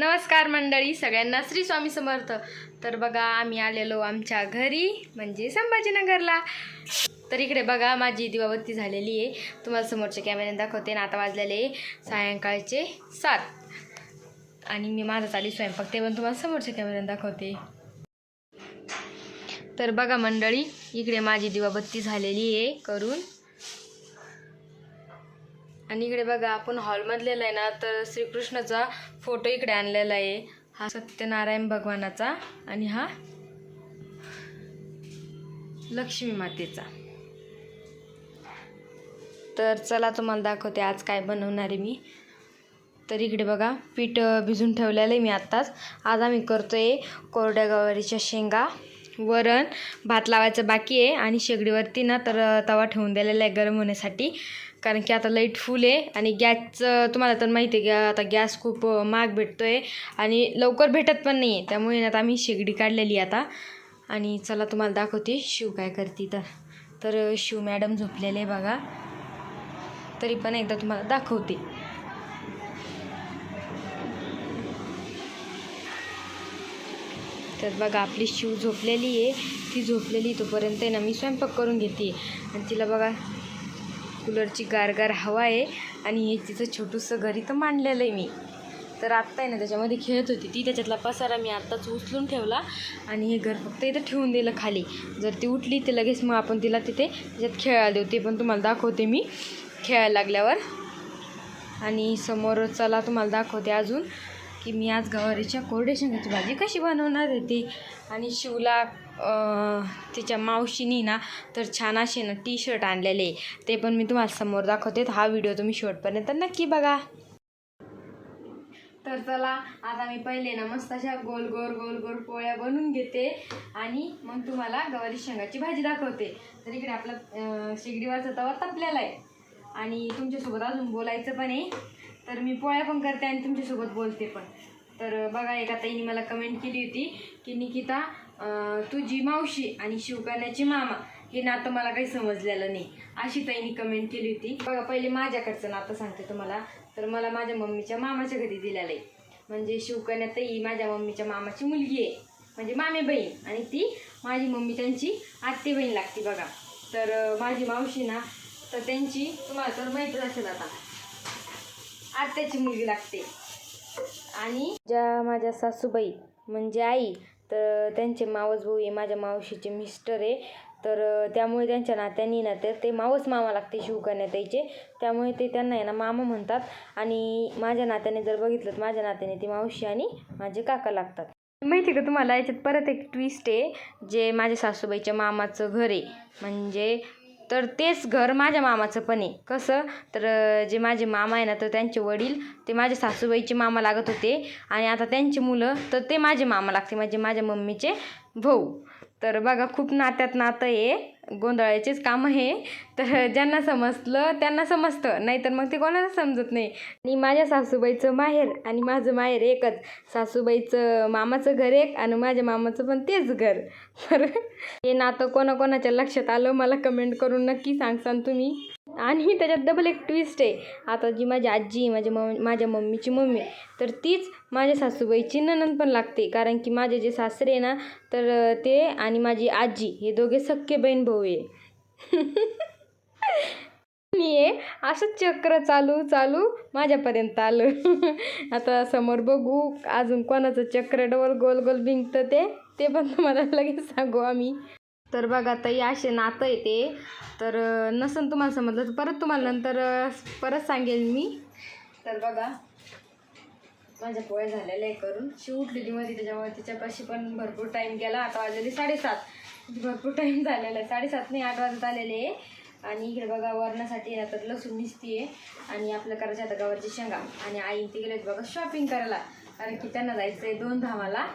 नमस्कार मंडळी, सगळ्यांना श्री स्वामी समर्थ। तर बघा आम्ही आलेलो आमच्या घरी म्हणजे संभाजीनगरला। तर इकडे बघा माझी दिवाबत्ती झालेली आहे, तुम्हाला समोरच्या कॅमेऱ्याने दाखवते ना। आता वाजलेले सायंकाळचे 7 आणि मी माझा चालू स्वयंपाक ते पण तुम्हाला समोरच्या कॅमेऱ्याने दाखवते। तर बघा मंडळी, इकडे माझी दिवाबत्ती झालेली आहे करून। आणि इकडे बघा आपण हॉलमधलेला आहे ना, तर श्रीकृष्णाचा फोटो इकडे आणलेला आहे। हा सत्यनारायण भगवानाचा आणि हा लक्ष्मी मातेचा। तर चला तुम्हाला दाखवते आज काय बनवणार आहे मी। तर इकडे बघा पीठ भिजून ठेवलेलं आहे मी आत्ताच। आज आम्ही करतोय कोरड्या गवारीच्या शेंगा, वरण, भात लावायचं बाकी आहे आणि शेगडीवरती ना तर तवा ठेवून दिलेला आहे गरम होण्यासाठी। कारण की आता लाईट फुल आहे आणि गॅसचं तुम्हाला तर माहिती आहे की आता गॅस खूप महाग भेटतोय आणि लवकर भेटत पण नाही आहे, त्यामुळे आता आम्ही शेगडी काढलेली आता। आणि चला तुम्हाला दाखवते शिव काय करते। तर शिव मॅडम झोपलेले बघा, तरी पण एकदा तुम्हाला दाखवते। तर बघा आपली शिव झोपलेली आहे, ती झोपलेली तोपर्यंत ना मी स्वयंपाक करून घेते। आणि तिला बघा कूलरची गारगार हवा आहे आणि हे तिचं छोटूसं घरी तर मांडलेलं आहे मी। तर आत्ता आहे ना त्याच्यामध्ये खेळत होती ती, त्याच्यातला पसारा मी आत्ताच उचलून ठेवला आणि हे घर फक्त इथं ठेवून दिलं खाली। जर ती उठली तर लगेच मग आपण तिला तिथे त्याच्यात खेळायला देऊ, ते पण तुम्हाला दाखवते मी खेळायला लागल्यावर। आणि समोर चला तुम्हाला दाखवते अजून की मी आज गवारीच्या कोरड्या शेंगाची भाजी कशी बनवणार आहे ती। आणि शिवला तिच्या मावशीनी ना तर छान असे ना टी-शर्ट आणलेले, ते पण मी तुम्हाला समोर दाखवते। हा व्हिडिओ तुम्ही शेवटपर्यंत नक्की बघा। तर चला आता मी पहिले ना मस्त अशा गोल गोल गोल गोल पोळ्या बनवून घेते आणि मग तुम्हाला गवारी शेंगाची भाजी दाखवते। तर इकडे आपला शेगडीवरचा तवा तापलेला आहे आणि तुमच्यासोबत अजून बोलायचं पण आहे, तर मी पोळ्या पण करते आणि तुमच्यासोबत बोलते पण। तर बघा एका ताईने मला कमेंट केली होती की निकिता तुझी मावशी आणि शिवकन्याची मामा हे नातं मला काही समजलेलं नाही, अशी ताईने कमेंट केली होती। बघा पहिले माझ्याकडचं नातं सांगते तुम्हाला। तर मला माझ्या मम्मीच्या मामाच्या घरी दिलेलं आहे, म्हणजे शिवकन्या ताई माझ्या मम्मीच्या मामाची मुलगी आहे, म्हणजे मामे बहीण, आणि ती माझी मम्मी त्यांची आत्ते बहीण लागते बघा। तर माझी मावशी ना तर त्यांची तुम्हाला तर माहीतच असेल आता आत्याची मुलगी लागते। आणि ज्या माझ्या सासूबाई म्हणजे आई, तर त्यांचे मावस भाऊ आहे, माझ्या मावशीचे मिस्टर आहे। तर त्यामुळे त्यांच्या नात्याने ना तर ते मावस मामा लागते शिवकन्या ताईचे, त्यामुळे ते त्यांना आहे ना मामा म्हणतात। आणि माझ्या नात्याने जर बघितलं तर माझ्या नात्याने ती मावशी आणि माझे काका लागतात। माहिती का तुम्हाला याच्यात परत एक ट्विस्ट आहे, जे माझ्या सासूबाईच्या मामाचं घर आहे म्हणजे तर तेच घर माझ्या मामाचं पण आहे। कसं तर जे माझे मामा आहे ना तर त्यांचे वडील ते माझ्या सासूबाईचे मामा लागत होते आणि आता त्यांची मुलं तर ते माझे मामा लागते, म्हणजे माझ्या मम्मीचे भाऊ। तर बघा खूप नात्यात नातं आहे, गोंधळाचेच काम आहे। तर ज्यांना समजलं त्यांना समजतं, नाहीतर मग ते कोणाला समजत नाही। आणि माझ्या सासूबाईचं माहेर आणि माझं माहेर एकच, सासूबाईचं मामाचं घर एक आणि माझ्या मामाचं पण तेच घर। तर हे नातं कोणाकोणाच्या लक्षात आलं मला कमेंट करून नक्की सांगसान तुम्ही। आणि त्याच्यात डबल एक ट्विस्ट आहे, आता जी माझी आजी माझ्या मम्मीची मम्मी तर तीच माझ्या सासूबाईची नणंद पण लागते, कारण की माझे जे सासरे आहे ना तर ते आणि माझी आजी हे दोघे सख्खे बहीण भाऊ आहे। मी असं चक्र चालू चालू माझ्यापर्यंत आलं। आता समोर बघू अजून कोणाचं चक्र डबल गोल गोल भिंगतं ते पण तुम्हाला लगेच सांगू आम्ही। तर बघा ताई असे नातं येते, तर नसन तुम्हाला समजलं तर परत तुम्हाला नंतर परत सांगेल मी। तर बघा माझ्या पोळ्या झालेल्या आहे करून, शिव उठलेली मध्ये त्याच्यामुळे तिच्यापाशी पण भरपूर टाईम गेला। आता वाजलेली 7:30, भरपूर टाईम झालेला आहे, 7:30 नाही 8 वाजत आलेले आहे। आणि इकडे बघा वरणासाठी ना तर लसूण निसती आहे आणि आपलं करायचं आता गवारची शेंगा। आणि आई ते गेलेत बघा शॉपिंग करायला, कारण की त्यांना जायचं आहे 2 धामाला।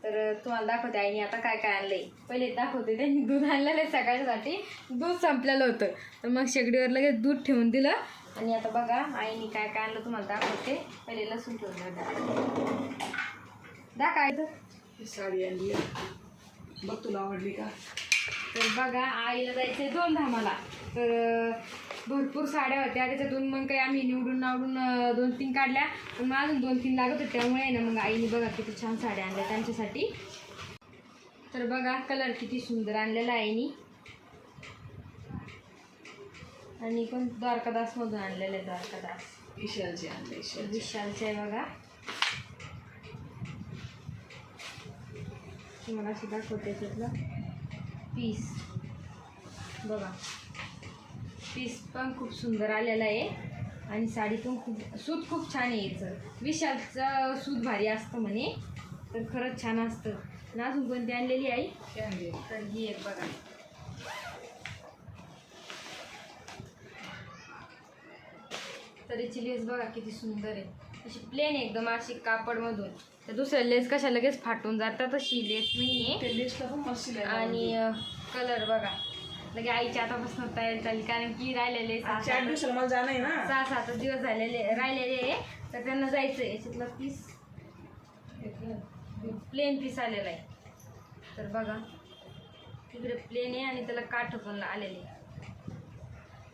तर तुम्हाला दाखवते आईने आता काय काय आणलं आहे। पहिले दाखवते, त्यांनी दूध आणलेलं आहे सकाळसाठी, दूध संपलेलं होतं तर मग शेगडीवर लगेच दूध ठेवून दिलं। आणि आता बघा आईने काय काय आणलं तुम्हाला दाखवते। पहिले लसूण ठेवून दाखवायचं, साडी आणली बघ, तुला आवडली का? तर बघा आईला जायचं आहे 2 धामाला, तर भरपूर साड्या होत्या, त्याच्यातून मग काही आम्ही निवडून 2-3 काढल्या, पण मग अजून 2-3 लागत होते. त्यामुळे आहे ना मग आईने बघा किती छान साड्या आणल्या त्यांच्यासाठी. तर बघा कलर किती सुंदर आणलेला आहे आईनी. आणि पण द्वारकादासमधून आणलेलं आहे. द्वारकादास विशालचे आणले. विशालचे आहे बघा. तुम्हाला असं दाखवते त्याच्यातलं पीस बघा. पीस पण खूप सुंदर आलेला आहे आणि साडी पण सूत खूप छान आहे याचं. विशालचं सूत भारी असतं म्हणे, तर खरंच छान असतं. आणि अजून कोणती आणलेली आई? तर ही एक बघा. तरीची लेस बघा किती सुंदर आहे. अशी प्लेन एकदम अशी कापडमधून. तर दुसऱ्या लेस कशा लगेच फाटून जातात, तशी लेस नाही आहे. आणि कलर बघा लगे आईच्या आतापासून तयारी झाली, कारण की राहिलेले 4 दिवस मला जाणं आहे ना. 6-7 दिवस राहिलेले आहे, तर त्यांना जायचं आहे. याच्यातला पीस प्लेन पीस आलेला आहे. तर बघा तिकडे प्लेन आहे आणि त्याला काठ पण आलेले.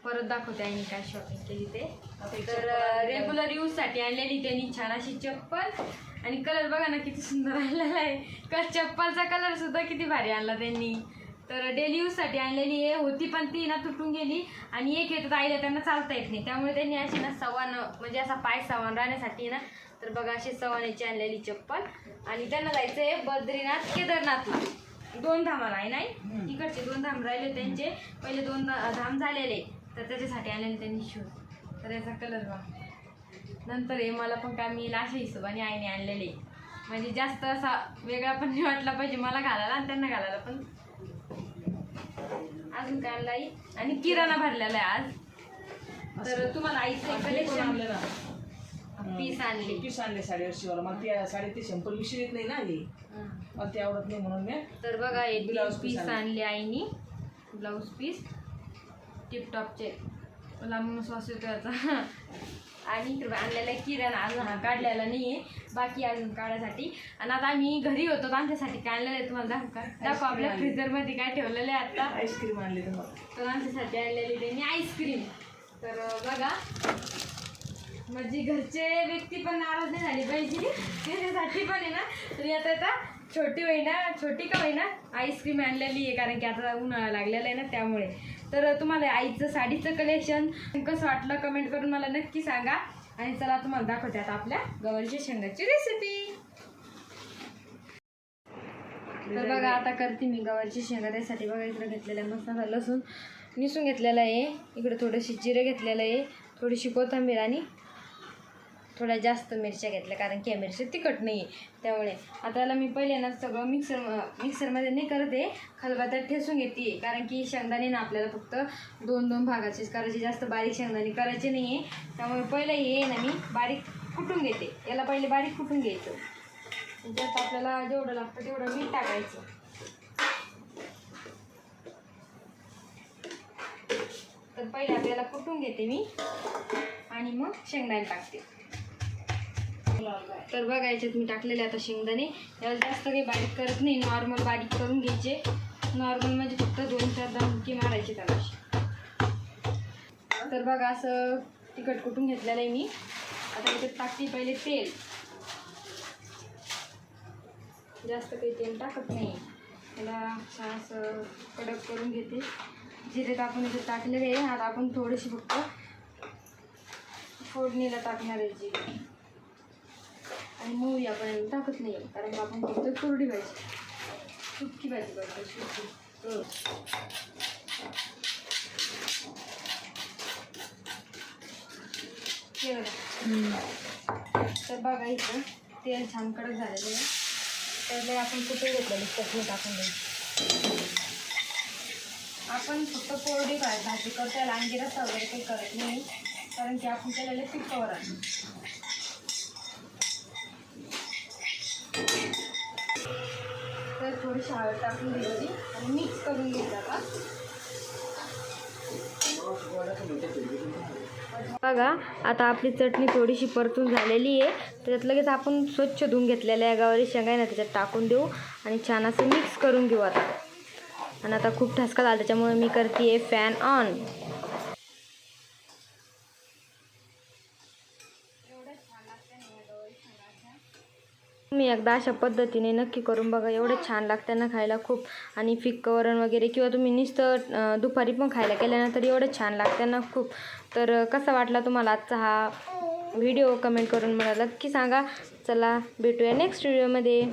परत दाखवते आईने काय शॉपिंग केली ते. तर रेग्युलर यूजसाठी आणलेली त्यांनी छान अशी चप्पल. आणि कलर बघा ना किती सुंदर आलेला आहे. चप्पलचा कलर सुद्धा किती भारी आणला त्यांनी. तर डेली यूजसाठी आणलेली आहे होती, पण ती ना तुटून गेली. आणि एक येतात आईला त्यांना चालता येत नाही, त्यामुळे त्यांनी अशी ना सवान म्हणजे असा पाय सवान राहण्यासाठी ना, तर बघा अशी सवानीची आणलेली चप्पल. आणि त्यांना जायचं आहे बद्रीनाथ केदारनाथला 2 धामाला आहे नाही. इकडचे 2 धाम राहिले त्यांचे, पहिले 2 धाम झालेले, तर त्याच्यासाठी आणलेले त्यांनी शूज. तर याचा कलर बघा. नंतर हे मला पण काय मी अशा हिशोबाने आईने आणलेले, म्हणजे जास्त असा वेगळा पण नाही वाटला पाहिजे मला घालायला आणि त्यांना घालायला पण. अजून काय आणलं आई? आणि किराणा भरलेला आहे आज. तर तुम्हाला आईचं कलेक्शन पीस आणले. पीस आणले साडीवर शिवायला. मला ती साडी ती सिंपल विषय येत नाही ना, ही मला ती आवडत नाही म्हणून मी. तर बघा एक ब्लाऊज पीस आणले आईनी. ब्लाऊज पीस टिपटॉपचे, मला म्हणून श्वास येतो याचा. आणि आणलेला किराणा अजून हा काढलेला नाही आहे, बाकी अजून काढायसाठी. आणि आता आम्ही घरी होतो, आमच्यासाठी काय आणलेलं आहे तुम्हाला दाखवू आपल्या फ्रीजरमध्ये काय ठेवलेलं आहे आता. आईस्क्रीम आणली तुम्हाला. तर आमच्यासाठी आणलेली त्यांनी आईस्क्रीम. तर बघा म्हणजे घरचे व्यक्ती पण नाराज नाही झाली पाहिजे, त्याच्यासाठी पण आहे ना. तरी आता छोटी का होईना आईस्क्रीम आणलेली आहे, कारण की आता उन्हाळा लागलेला आहे ना, त्यामुळे. तर तुम्हाला आईचं साडीचं कलेक्शन कसं वाटलं कमेंट करून मला नक्की सांगा. आणि चला तुम्हाला दाखवते आता आपल्या गवारीच्या शेंगाची रेसिपी. तर बघा आता करते मी गवारीची शेंगा. त्यासाठी बघा इकडे घेतलेला मसाला लसूण निसून घेतलेला आहे, इकडे थोडेसे जिरे घेतलेलं आहे, थोडीशी कोथिंबीर आणि थोड्या जास्त मिरच्या घेतल्या, कारण की या मिरच्या तिखट नाही आहे, त्यामुळे. आता याला मी पहिले ना सगळं मिक्सरमध्ये नाही करत आहे, खलबत्त्यात ठेसून घेते, कारण की शेंगदाणे ना आपल्याला फक्त 2-2 भागाचेच करायचे, जास्त बारीक शेंगदाणे करायचे नाही आहे. त्यामुळे पहिले हे ना मी बारीक कुटून घेते. याला पहिले बारीक कुटून घ्यायचं, त्यात आपल्याला जेवढं लागतं तेवढं मीठ टाकायचं. तर पहिले आपल्याला कुटून घेते मी आणि मग शेंगदाणे टाकते. तर बघा याच्यात मी टाकलेले आता शेंगदाणे. याला जास्त काही बारीक करत नाही, नॉर्मल बारीक करून घ्यायचे. नॉर्मल म्हणजे फक्त 2-4 दाणके मारायचे त्याला. तर बघा असं तिखट कुटून घेतलेलं आहे मी. आता याच्यात टाकते पहिले तेल. जास्त काही तेल टाकत नाही, त्याला छान असं कडक करून घेते. जिरे टाकून इथे टाकलेले आहे. आता आपण थोडीशी फक्त फोडणीला टाकणार आहे जिरे आणि मोहरी आपण टाकत नाही, कारण की आपण फक्त कोरडी भाजी सुकी भाजी करतो. तर बघा इथं तेल छान कडक झालेलं आहे, त्याला आपण कुठे घेतलेली चटणी टाकून द्यायची. आपण फक्त कोरडी भाजी करतो, त्याला आणखी रस्सा वगैरे काही करत नाही, कारण की आपण त्याला पिकावर आणतो. तर थोडीशी हळद टाकून दिली आणि मिक्स करून घ्यायचं. बघा आता आपली चटणी थोडीशी परतून झालेली आहे, त्याच्यात लगेच आपण स्वच्छ धुवून घेतलेल्या गवारी शेंगा आहे ना त्याच्यात टाकून देऊ आणि छान असं मिक्स करून घेऊ आता. आणि आता खूप ठसका झाला, त्याच्यामुळे मी करते फॅन ऑन. तुम्ही एकदा अशा पद्धतीने नक्की करून बघा, एवढं छान लागतं ना खायला खूप. आणि फिक्कं वरण वगैरे किंवा तुम्ही नुसतं दुपारी पण खायला केल्यानंतर एवढं छान लागतं ना खूप. तर कसा वाटला तुम्हाला आजचा हा व्हिडिओ कमेंट करून मला नक्की सांगा. चला भेटूया नेक्स्ट व्हिडिओमध्ये.